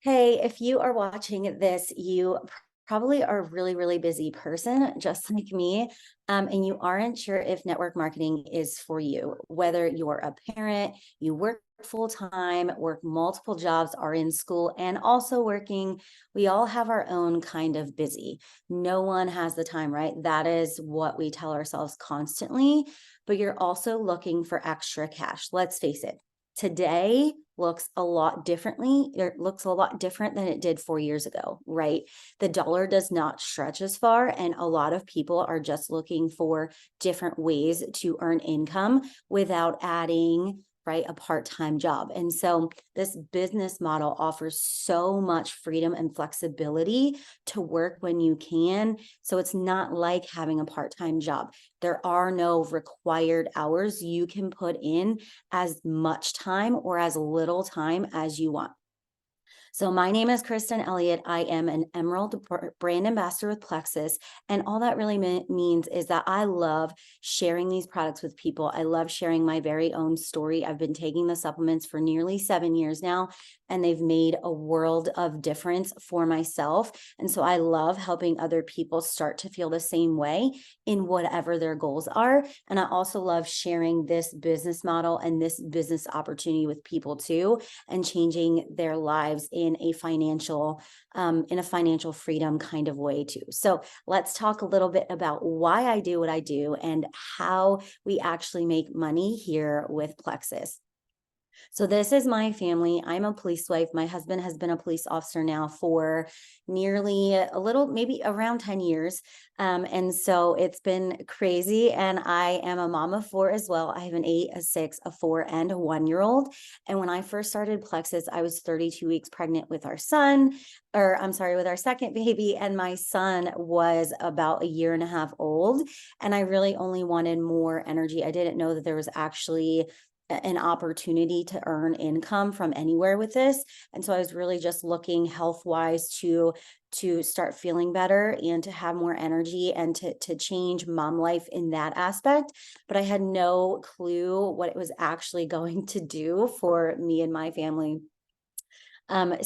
Hey, if you are watching this, you probably are a really, really busy person, just like me, and you aren't sure if network marketing is for you. Whether you're a parent, you work full time, work multiple jobs, are in school, and also working, we all have our own kind of busy. No one has the time, right? That is what we tell ourselves constantly, but you're also looking for extra cash. Let's face it. Today looks a lot differently. It looks a lot different than it did 4 years ago, right? The dollar does not stretch as far, and a lot of people are just looking for different ways to earn income without adding, right, a part-time job. And so this business model offers so much freedom and flexibility to work when you can. So it's not like having a part-time job. There are no required hours. You can put in as much time or as little time as you want. So my name is Kristen Elliott. I am an Emerald brand ambassador with Plexus. And all that really means is that I love sharing these products with people. I love sharing my very own story. I've been taking the supplements for nearly 7 years now, and they've made a world of difference for myself. And so I love helping other people start to feel the same way in whatever their goals are. And I also love sharing this business model and this business opportunity with people too, and changing their lives in a financial freedom kind of way too. So let's talk a little bit about why I do what I do and how we actually make money here with Plexus. So this is my family. I'm a police wife. My husband has been a police officer now for nearly a little, maybe around 10 years. And so it's been crazy. And I am a mom of four as well. I have an 8, a 6, a 4, and a 1-year-old. And when I first started Plexus, I was 32 weeks pregnant with our son, or I'm sorry, with our second baby. And my son was about a year and a half old. And I really only wanted more energy. I didn't know that there was actually an opportunity to earn income from anywhere with this. And so I was really just looking health wise to start feeling better and to have more energy and to change mom life in that aspect. But I had no clue what it was actually going to do for me and my family. When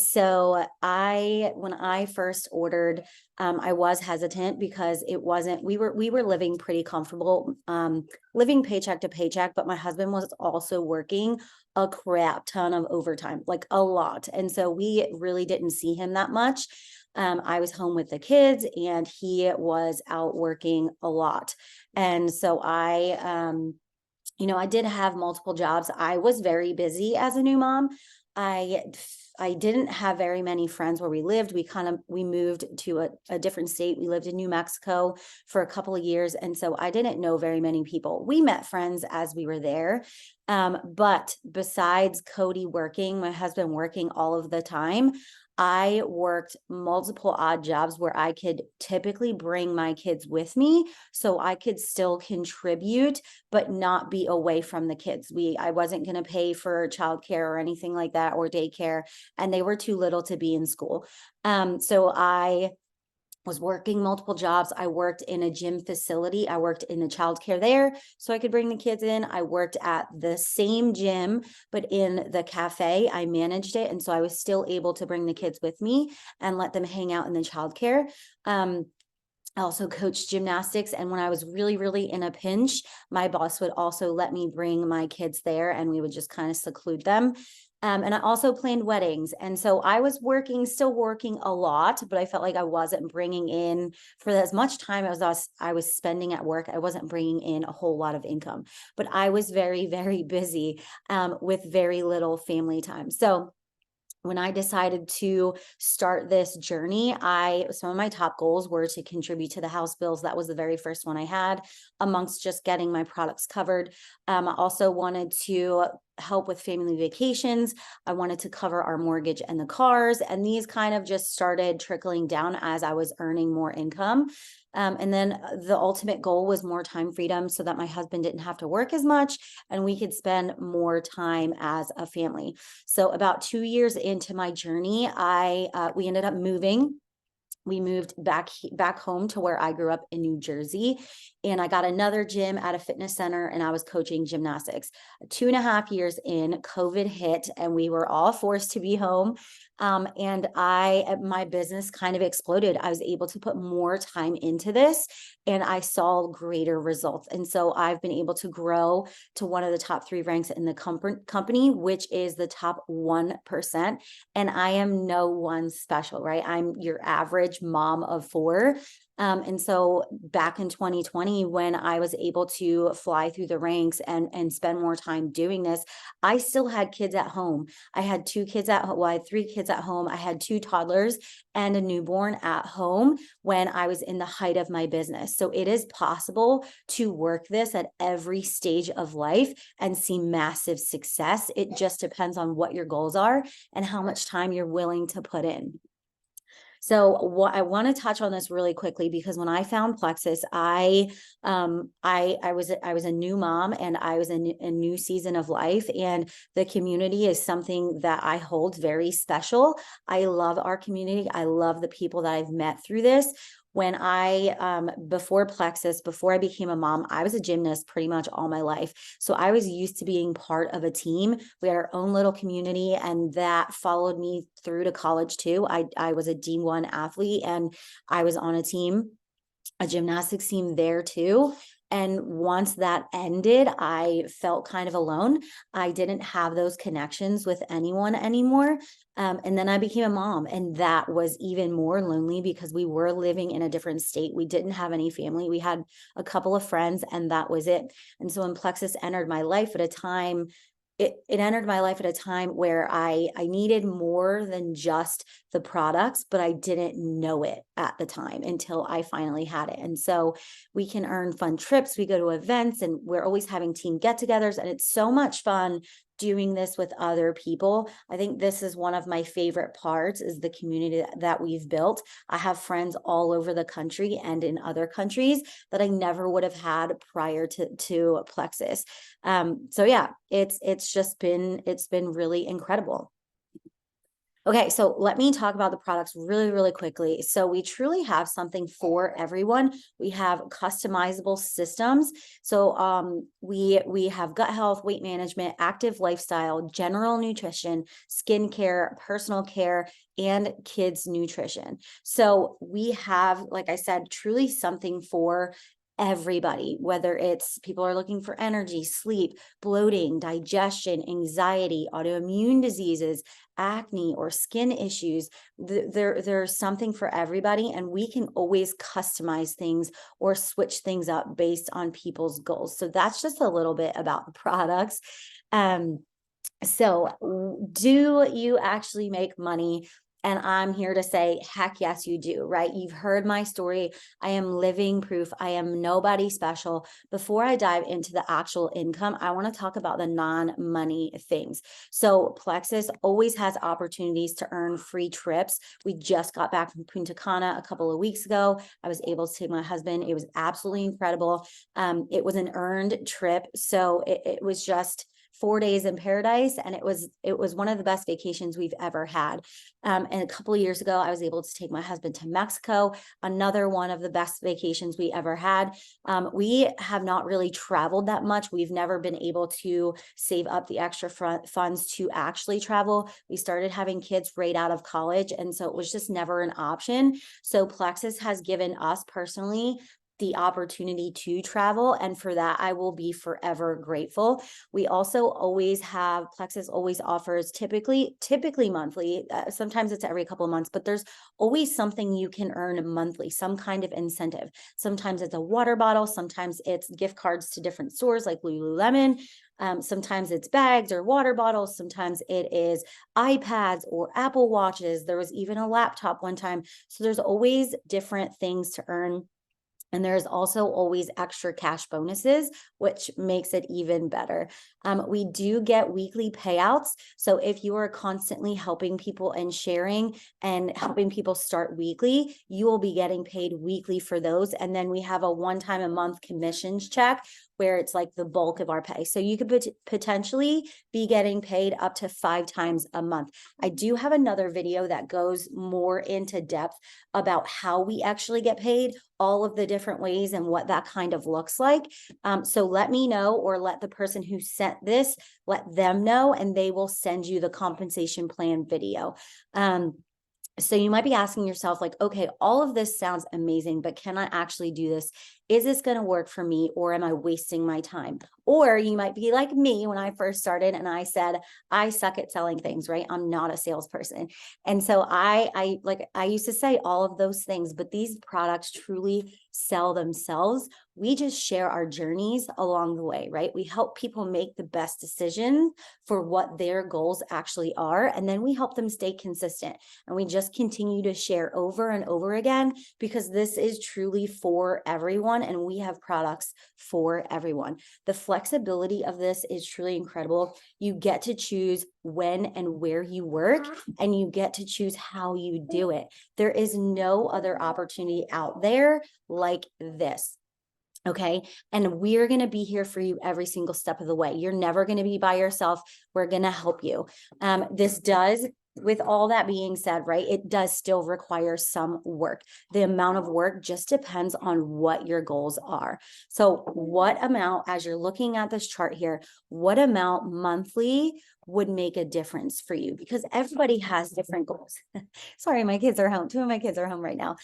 I first ordered, I was hesitant because it wasn't, we were living pretty comfortable, living paycheck to paycheck, but my husband was also working a crap ton of overtime, like a lot. And so we really didn't see him that much. I was home with the kids and he was out working a lot. And so I did have multiple jobs. I was very busy as a new mom. I I didn't have very many friends where we lived. We moved to a different state. We lived in New Mexico for a couple of years. And so I didn't know very many people. We met friends as we were there. But besides Cody working, my husband working all of the time, I worked multiple odd jobs where I could typically bring my kids with me so I could still contribute but not be away from the kids. I wasn't going to pay for childcare or anything like that or daycare, and they were too little to be in school. So I was working multiple jobs. I worked in a gym facility. I worked in the childcare there so I could bring the kids in. I worked at the same gym, but in the cafe. I managed it. And so I was still able to bring the kids with me and let them hang out in the childcare. I also coached gymnastics. And when I was really, really in a pinch, my boss would also let me bring my kids there and we would just kind of seclude them. And I also planned weddings. And so I was still working a lot, but I felt like I wasn't bringing in for as much time as I was spending at work. I wasn't bringing in a whole lot of income, but I was very, very busy with very little family time. So when I decided to start this journey, some of my top goals were to contribute to the house bills. That was the very first one I had, amongst just getting my products covered. I also wanted to help with family vacations. I wanted to cover our mortgage and the cars, and these kind of just started trickling down as I was earning more income. And then the ultimate goal was more time freedom so that my husband didn't have to work as much and we could spend more time as a family. So about 2 years into my journey, we ended up moving. We moved back home to where I grew up in New Jersey, and I got another gym at a fitness center, and I was coaching gymnastics. 2.5 years in, COVID hit, and we were all forced to be home. And my business kind of exploded. I was able to put more time into this and I saw greater results. And so I've been able to grow to one of the top 3 ranks in the company, which is the top 1%. And I am no one special, right? I'm your average mom of 4. And so back in 2020, when I was able to fly through the ranks and spend more time doing this, I still had kids at home. I had 2 kids at home. Well, I had 3 kids at home. I had 2 toddlers and a newborn at home when I was in the height of my business. So it is possible to work this at every stage of life and see massive success. It just depends on what your goals are and how much time you're willing to put in. So what I want to touch on this really quickly, because when I found Plexus, I was a new mom and I was in a new season of life, and the community is something that I hold very special. I love our community. I love the people that I've met through this. When before Plexus, before I became a mom, I was a gymnast pretty much all my life. So I was used to being part of a team. We had our own little community, and that followed me through to college too. I was a D1 athlete and I was on a gymnastics team there too. And once that ended, I felt kind of alone. I didn't have those connections with anyone anymore. And then I became a mom, and that was even more lonely because we were living in a different state. We didn't have any family. We had a couple of friends, and that was it. And so when Plexus entered my life at a time, it entered my life at a time where I needed more than just the products, but I didn't know it at the time until I finally had it. And so we can earn fun trips. We go to events and we're always having team get-togethers, and it's so much fun doing this with other people. I think this is one of my favorite parts, is the community that we've built. I have friends all over the country and in other countries that I never would have had prior to Plexus. So yeah, it's been really incredible. Okay, so let me talk about the products really, really quickly. So we truly have something for everyone. We have customizable systems. So we have gut health, weight management, active lifestyle, general nutrition, skincare, personal care, and kids nutrition. So we have, like I said, truly something for everybody, whether it's people are looking for energy, sleep, bloating, digestion, anxiety, autoimmune diseases, acne, or skin issues. There's something for everybody, and we can always customize things or switch things up based on people's goals. So that's just a little bit about the products. So do you actually make money? And I'm here to say, heck yes, you do, right? You've heard my story. I am living proof. I am nobody special. Before I dive into the actual income, I want to talk about the non-money things. So Plexus always has opportunities to earn free trips. We just got back from Punta Cana a couple of weeks ago. I was able to take my husband. It was absolutely incredible. It was an earned trip. So it was just 4 days in paradise, and it was one of the best vacations we've ever had. And a couple of years ago, I was able to take my husband to Mexico, another one of the best vacations we ever had. We have not really traveled that much. We've never been able to save up the extra funds to actually travel. We started having kids right out of college, and so it was just never an option. So Plexus has given us personally the opportunity to travel, and for that I will be forever grateful. We also always have, Plexus always offers typically monthly, sometimes it's every couple of months, but there's always something you can earn monthly, some kind of incentive. Sometimes it's a water bottle, sometimes it's gift cards to different stores like Lululemon, sometimes it's bags or water bottles, sometimes it is iPads or Apple Watches. There was even a laptop one time. So there's always different things to earn. And there's also always extra cash bonuses, which makes it even better. We do get weekly payouts. So if you are constantly helping people and sharing and helping people start weekly, you will be getting paid weekly for those. And then we have a one-time a month commissions check where it's like the bulk of our pay. So you could potentially be getting paid up to 5 times a month. I do have another video that goes more into depth about how we actually get paid, all of the different different ways and what that kind of looks like. So let me know, or let the person who sent this, let them know, and they will send you the compensation plan video. So you might be asking yourself, like, okay, all of this sounds amazing, but can I actually do this? Is this going to work for me, or am I wasting my time? Or you might be like me when I first started and I said, I suck at selling things, right? I'm not a salesperson. And so I used to say all of those things, but these products truly sell themselves. We just share our journeys along the way, right? We help people make the best decisions for what their goals actually are. And then we help them stay consistent. And we just continue to share over and over again, because this is truly for everyone. And we have products for everyone. The flexibility of this is truly incredible. You get to choose when and where you work, and you get to choose how you do it. There is no other opportunity out there like this. Okay. And we're going to be here for you every single step of the way. You're never going to be by yourself. We're going to help you. This does, with all that being said, right, it does still require some work. The amount of work just depends on what your goals are. So what amount, as you're looking at this chart here, what amount monthly would make a difference for you? Because everybody has different goals. Sorry, my kids are home. Two of my kids are home right now.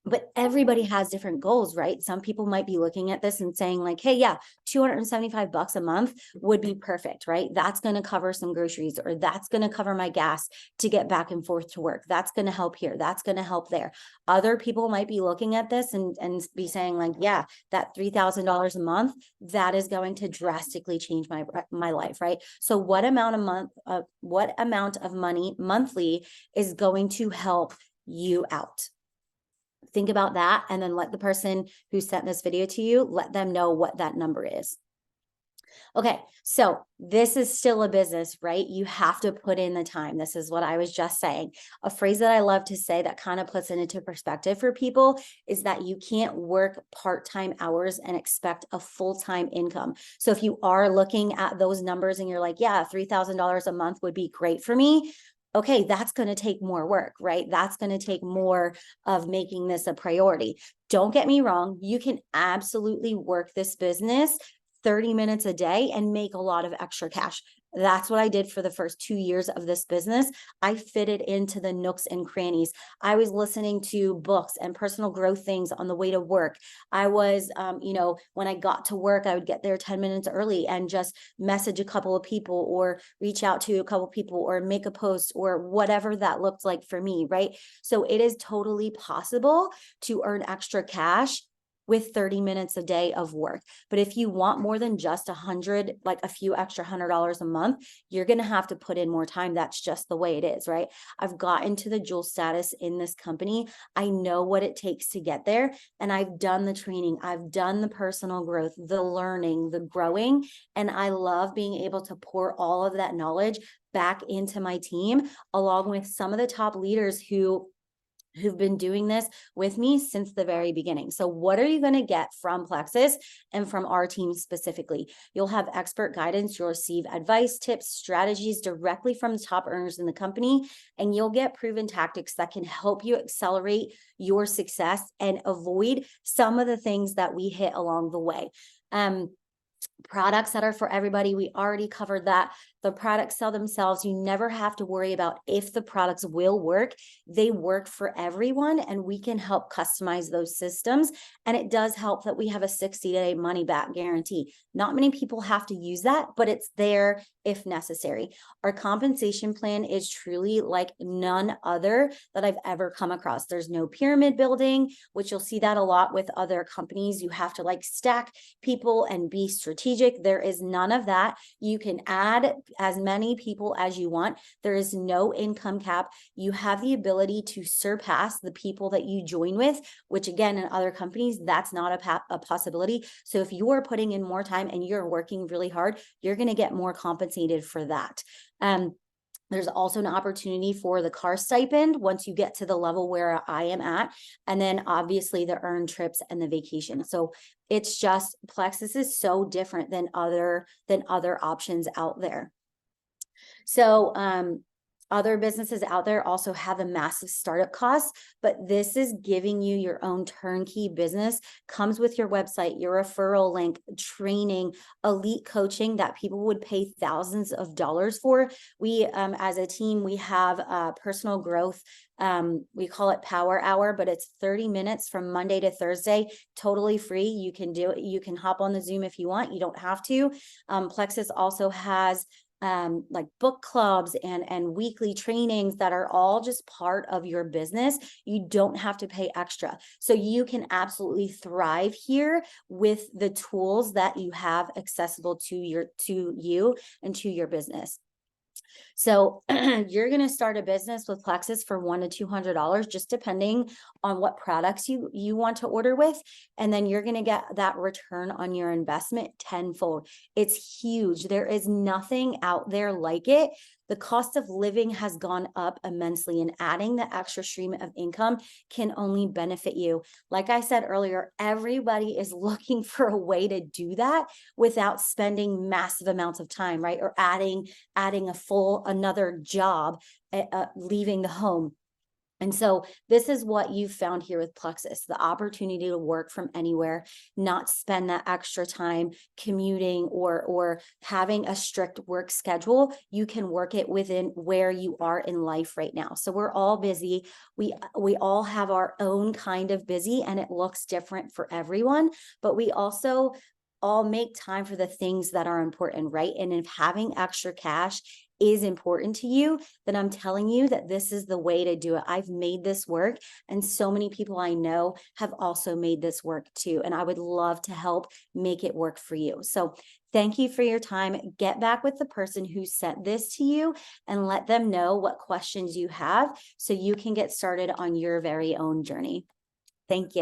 But everybody has different goals, right? Some people might be looking at this and saying like, hey, yeah, $275 a month would be perfect, right? That's going to cover some groceries, or that's going to cover my gas to get back and forth to work. That's going to help here. That's going to help there. Other people might be looking at this and be saying like, yeah, that $3,000 a month, that is going to drastically change my life, right? So what amount of money monthly is going to help you out? Think about that, and then let the person who sent this video to you, let them know what that number is. Okay, so this is still a business, right? You have to put in the time. This is what I was just saying. A phrase that I love to say that kind of puts it into perspective for people is that you can't work part-time hours and expect a full-time income. So if you are looking at those numbers and you're like, yeah, $3,000 a month would be great for me, okay, that's going to take more work, right? That's going to take more of making this a priority. Don't get me wrong. You can absolutely work this business 30 minutes a day and make a lot of extra cash. That's what I did for the first 2 years of this business. I fitted into the nooks and crannies. I was listening to books and personal growth things on the way to work. I was, when I got to work, I would get there 10 minutes early and just message a couple of people, or reach out to a couple of people, or make a post, or whatever that looked like for me, right? So it is totally possible to earn extra cash with 30 minutes a day of work. But if you want more than just like a few extra $100 a month, you're going to have to put in more time. That's just the way it is, right? I've gotten to the jewel status in this company. I know what it takes to get there. And I've done the training. I've done the personal growth, the learning, the growing. And I love being able to pour all of that knowledge back into my team, along with some of the top leaders who've been doing this with me since the very beginning. So what are you going to get from Plexus and from our team specifically? You'll have expert guidance. You'll receive advice, tips, strategies directly from the top earners in the company, and you'll get proven tactics that can help you accelerate your success and avoid some of the things that we hit along the way. Products that are for everybody, we already covered that. The products sell themselves. You never have to worry about if the products will work. They work for everyone, and we can help customize those systems. And it does help that we have a 60-day money back guarantee. Not many people have to use that, but it's there if necessary. Our compensation plan is truly like none other that I've ever come across. There's no pyramid building, which you'll see that a lot with other companies. You have to like stack people and be strategic. There is none of that. You can add as many people as you want. There is no income cap. You have the ability to surpass the people that you join with, which again, in other companies, that's not a possibility. So if you are putting in more time and you're working really hard, you're going to get more compensated for that. There's also an opportunity for the car stipend once you get to the level where I am at. And then obviously the earned trips and the vacation. So it's just, Plexus is so different than other options out there. So Other businesses out there also have a massive startup cost, but this is giving you your own turnkey business, comes with your website, your referral link, training, elite coaching that people would pay thousands of dollars for. We, as a team, we have personal growth. We call it Power Hour, but it's 30 minutes from Monday to Thursday, totally free. You can do it. You can hop on the Zoom if you want. You don't have to. Plexus also has like book clubs and weekly trainings that are all just part of your business. You don't have to pay extra. So you can absolutely thrive here with the tools that you have accessible to you and to your business. So you're going to start a business with Plexus for $100 to $200, just depending on what products you want to order with. And then you're going to get that return on your investment tenfold. It's huge. There is nothing out there like it. The cost of living has gone up immensely, and adding the extra stream of income can only benefit you. Like I said earlier, everybody is looking for a way to do that without spending massive amounts of time, right? Or adding another job, leaving the home. And so this is what you've found here with Plexus, the opportunity to work from anywhere, not spend that extra time commuting or having a strict work schedule. You can work it within where you are in life right now. So we're all busy. We all have our own kind of busy, and it looks different for everyone, but we also all make time for the things that are important, right? And if having extra cash is important to you, then I'm telling you that this is the way to do it. I've made this work, and so many people I know have also made this work too. And I would love to help make it work for you. So thank you for your time. Get back with the person who sent this to you and let them know what questions you have so you can get started on your very own journey. Thank you.